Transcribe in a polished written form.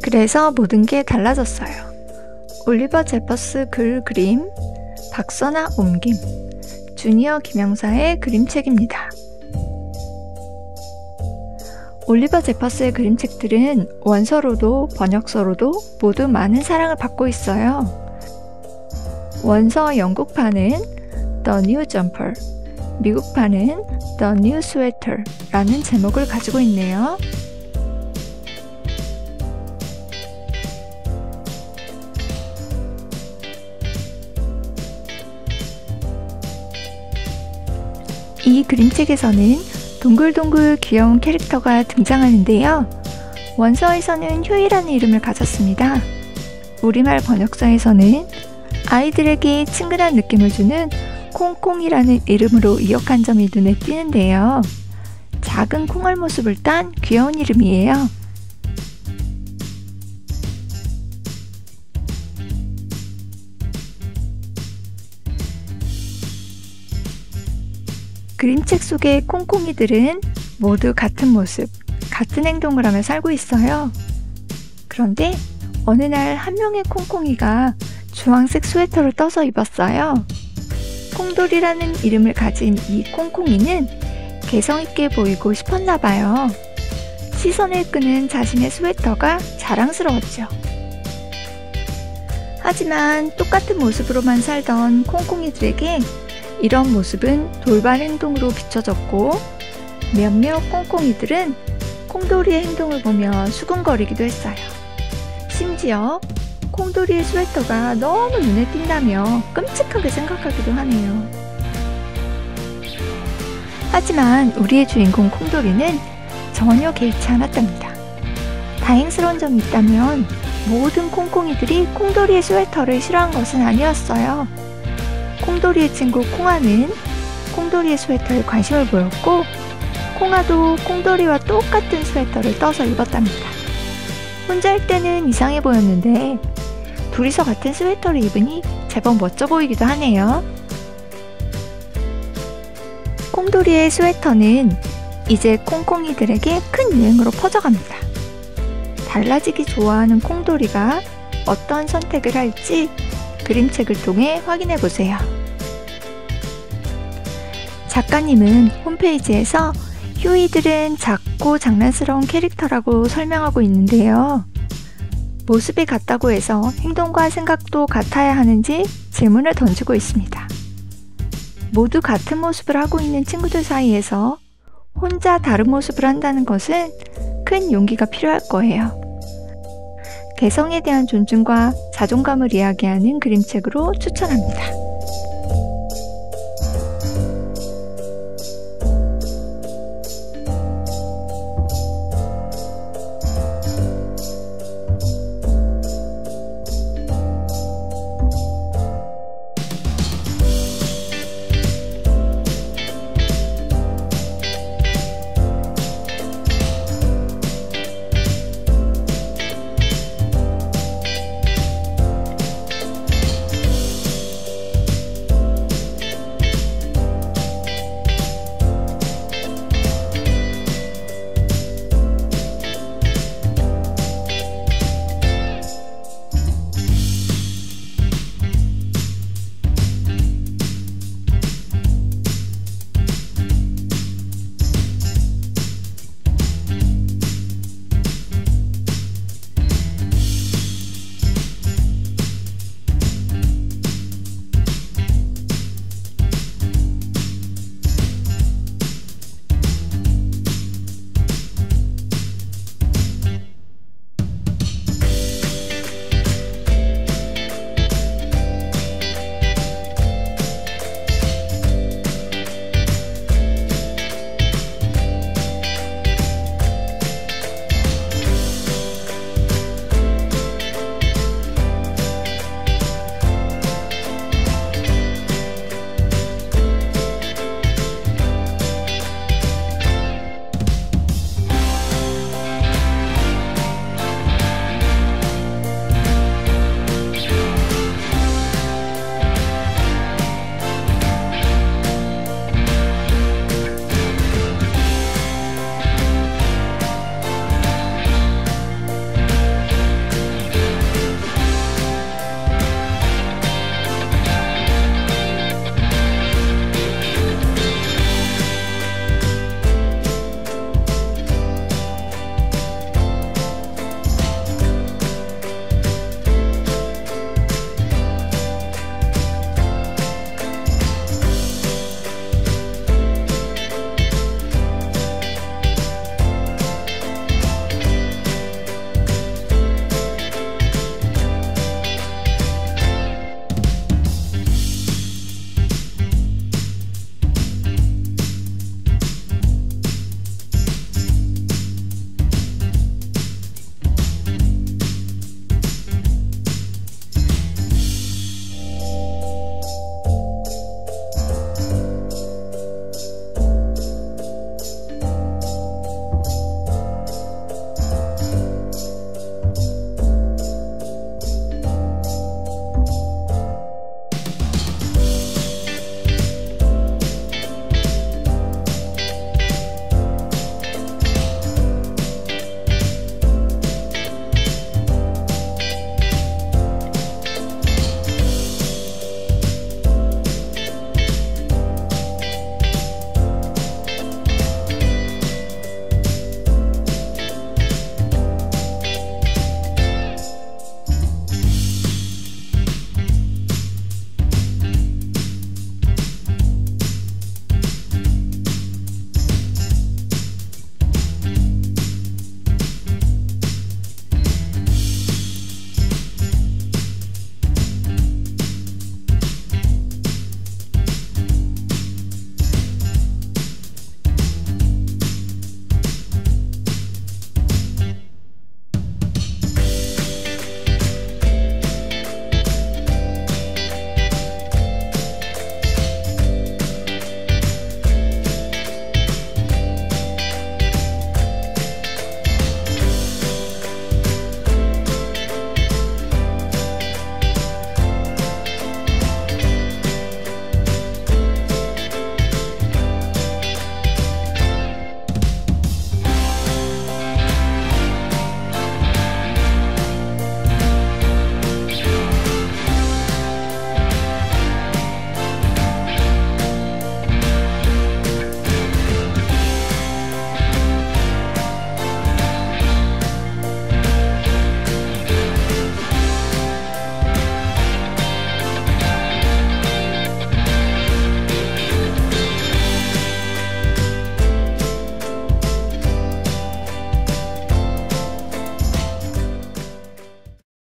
그래서 모든 게 달라졌어요. 올리버 제퍼스 글 그림, 박선아 옮김, 주니어 김영사의 그림책입니다. 올리버 제퍼스의 그림책들은 원서로도 번역서로도 모두 많은 사랑을 받고 있어요. 원서 영국판은 The New Jumper, 미국판은 The New Sweater 라는 제목을 가지고 있네요. 이 그림책에서는 동글동글 귀여운 캐릭터가 등장하는데요. 원서에서는 휴이라는 이름을 가졌습니다. 우리말 번역서에서는 아이들에게 친근한 느낌을 주는 콩콩이라는 이름으로 이역한 점이 눈에 띄는데요. 작은 콩알 모습을 딴 귀여운 이름이에요. 그림책 속의 콩콩이들은 모두 같은 모습, 같은 행동을 하며 살고 있어요. 그런데 어느 날 한 명의 콩콩이가 주황색 스웨터를 떠서 입었어요. 콩돌이라는 이름을 가진 이 콩콩이는 개성있게 보이고 싶었나봐요. 시선을 끄는 자신의 스웨터가 자랑스러웠죠. 하지만 똑같은 모습으로만 살던 콩콩이들에게 이런 모습은 돌발 행동으로 비춰졌고 몇몇 콩콩이들은 콩돌이의 행동을 보며 수군거리기도 했어요. 심지어 콩돌이의 스웨터가 너무 눈에 띈다며 끔찍하게 생각하기도 하네요. 하지만 우리의 주인공 콩돌이는 전혀 개의치 않았답니다. 다행스러운 점이 있다면 모든 콩콩이들이 콩돌이의 스웨터를 싫어한 것은 아니었어요. 콩돌이의 친구 콩아는 콩돌이의 스웨터에 관심을 보였고 콩아도 콩돌이와 똑같은 스웨터를 떠서 입었답니다. 혼자 할 때는 이상해 보였는데 둘이서 같은 스웨터를 입으니 제법 멋져 보이기도 하네요. 콩돌이의 스웨터는 이제 콩콩이들에게 큰 유행으로 퍼져갑니다. 달라지기 좋아하는 콩돌이가 어떤 선택을 할지 그림책을 통해 확인해 보세요. 작가님은 홈페이지에서 휴이들은 작고 장난스러운 캐릭터라고 설명하고 있는데요. 모습이 같다고 해서 행동과 생각도 같아야 하는지 질문을 던지고 있습니다. 모두 같은 모습을 하고 있는 친구들 사이에서 혼자 다른 모습을 한다는 것은 큰 용기가 필요할 거예요. 개성에 대한 존중과 자존감을 이야기하는 그림책으로 추천합니다.